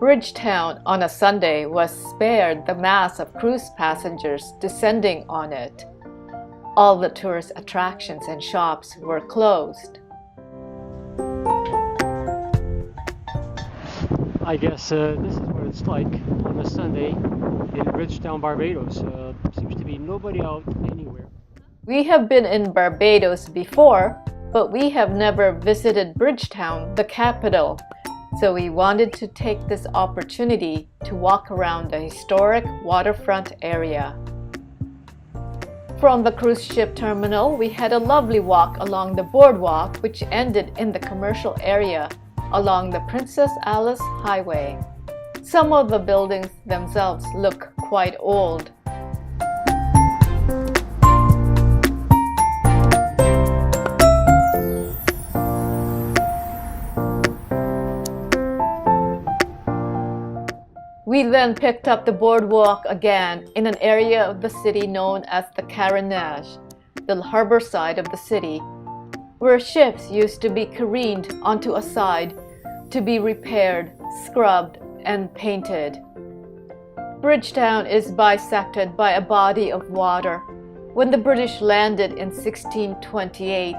Bridgetown on a Sunday was spared the mass of cruise passengers descending on it. All the tourist attractions and shops were closed. I guess this is what it's like on a Sunday in Bridgetown, Barbados. Seems to be nobody out anywhere. We have been in Barbados before, but we have never visited Bridgetown, the capital. So we wanted to take this opportunity to walk around the historic waterfront area. From the cruise ship terminal, we had a lovely walk along the boardwalk, which ended in the commercial area along the Princess Alice Highway. Some of the buildings themselves look quite old. We then picked up the boardwalk again in an area of the city known as the Carenage, the harbor side of the city, where ships used to be careened onto a side to be repaired, scrubbed, and painted. Bridgetown is bisected by a body of water. When the British landed in 1628,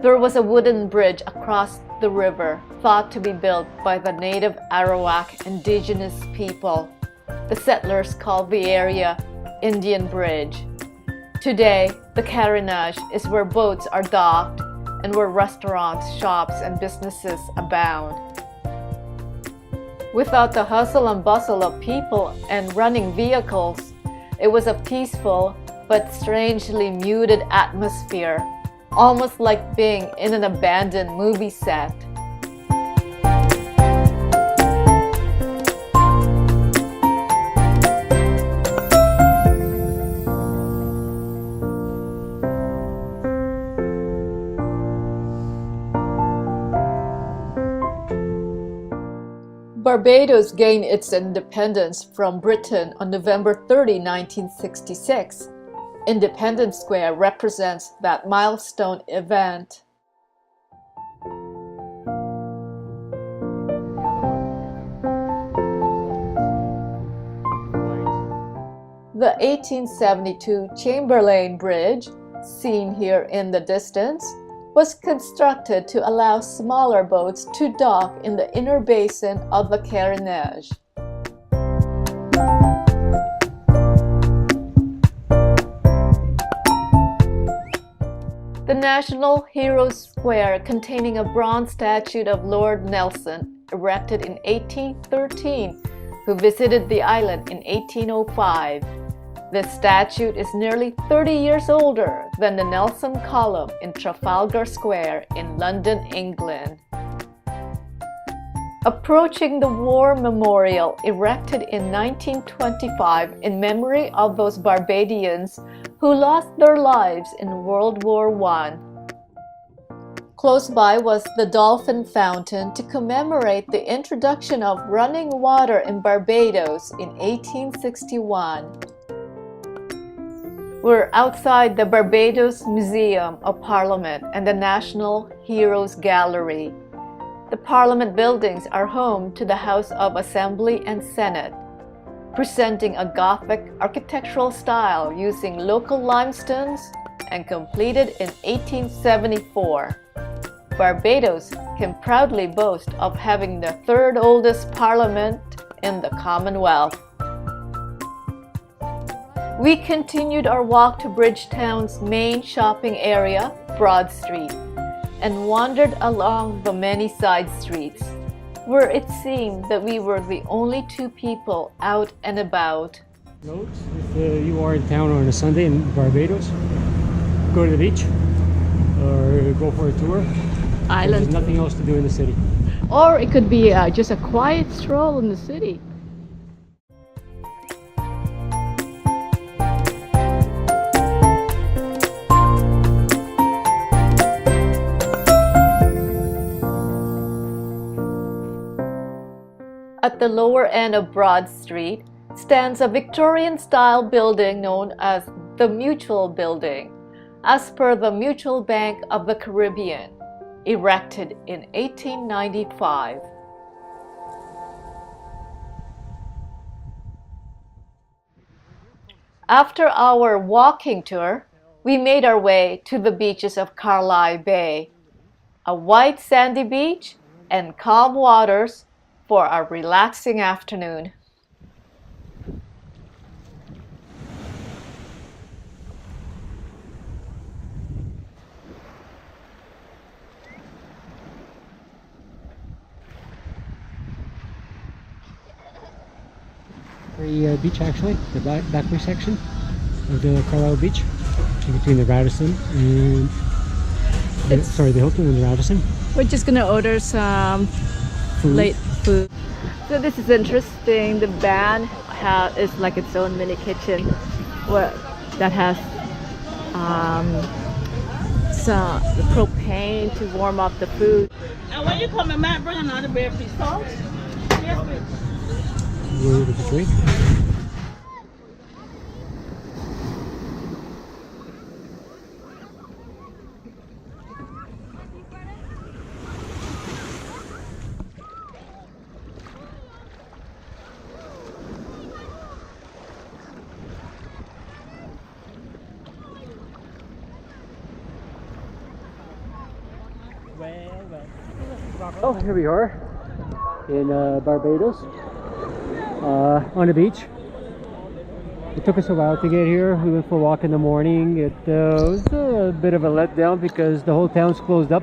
there was a wooden bridge across the river thought to be built by the native Arawak indigenous people. The settlers called the area Indian Bridge. Today, the Carenage is where boats are docked and where restaurants, shops, and businesses abound. Without the hustle and bustle of people and running vehicles, it was a peaceful but strangely muted atmosphere, almost like being in an abandoned movie set. Barbados gained its independence from Britain on November 30, 1966. Independence Square represents that milestone event. The 1872 Chamberlain Bridge, seen here in the distance, was constructed to allow smaller boats to dock in the inner basin of the Carenage. The National Heroes Square, containing a bronze statue of Lord Nelson, erected in 1813, who visited the island in 1805. This statue is nearly 30 years older than the Nelson Column in Trafalgar Square in London, England. Approaching the War Memorial, erected in 1925 in memory of those Barbadians who lost their lives in World War I. Close by was the Dolphin Fountain to commemorate the introduction of running water in Barbados in 1861. We're outside the Barbados Museum of Parliament and the National Heroes Gallery. The Parliament buildings are home to the House of Assembly and Senate, presenting a Gothic architectural style using local limestones and completed in 1874. Barbados can proudly boast of having the third oldest parliament in the Commonwealth. We continued our walk to Bridgetown's main shopping area, Broad Street, and wandered along the many side streets, where it seemed that we were the only two people out and about. Notes, if you are in town on a Sunday in Barbados, go to the beach or go for a tour. Island. There's nothing else to do in the city. Or it could be just a quiet stroll in the city. At the lower end of Broad Street stands a Victorian-style building known as the Mutual Building, as per the Mutual Bank of the Caribbean, erected in 1895. After our walking tour, we made our way to the beaches of Carlisle Bay, a white sandy beach and calm waters for our relaxing afternoon. Beach actually, the backway section of the Carlisle Beach, in between the Radisson and the Hilton and the Radisson. We're just gonna order some late food. So this is interesting. The van is like its own mini kitchen that has some propane to warm up the food. And when you come in, might bring another beer, please, salt. Yes, please. With the drink. Oh, here we are in Barbados, on the beach. It took us a while to get here. We went for a walk in the morning. It was a bit of a letdown because the whole town's closed up,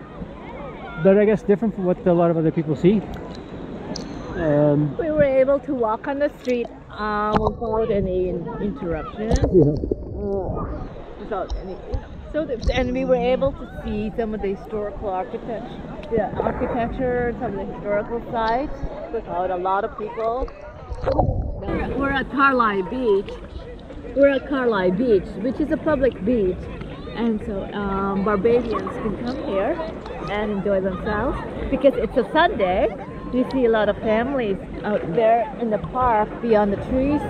but I guess different from what a lot of other people see. We were able to walk on the street without any interruption. Without any, and we were able to see some of the historical architecture, some of the historical sites without a lot of people. We're at Carlisle Beach. We're at Carlisle Beach, which is a public beach, and so Barbadians can come here and enjoy themselves because it's a Sunday. You see a lot of families out there in the park beyond the trees.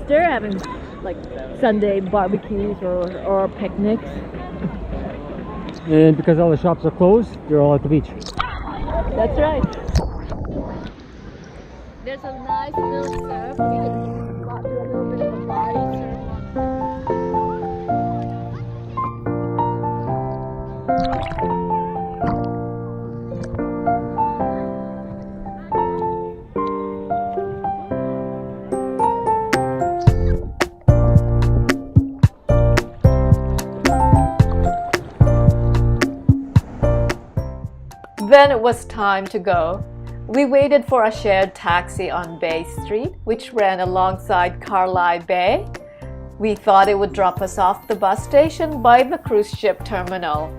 They're having like Sunday barbecues or picnics. And because all the shops are closed, they're all at the beach. That's right. There's a nice little surf. We can do a little bit of a body surf. Then it was time to go. We waited for a shared taxi on Bay Street, which ran alongside Carlisle Bay. We thought it would drop us off the bus station by the cruise ship terminal.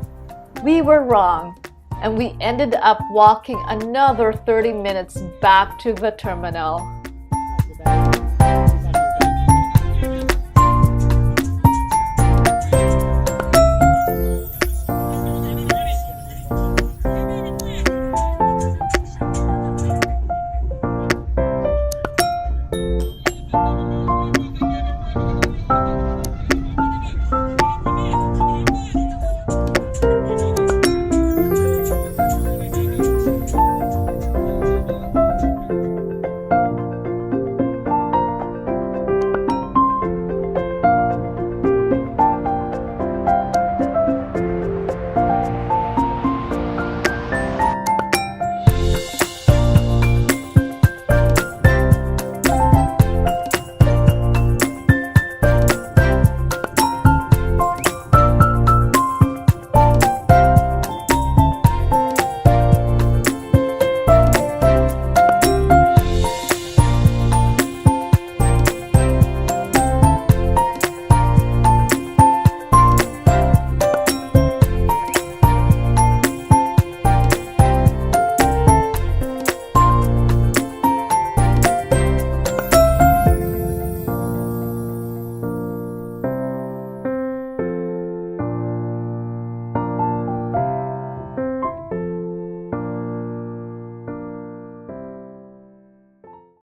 We were wrong, and we ended up walking another 30 minutes back to the terminal.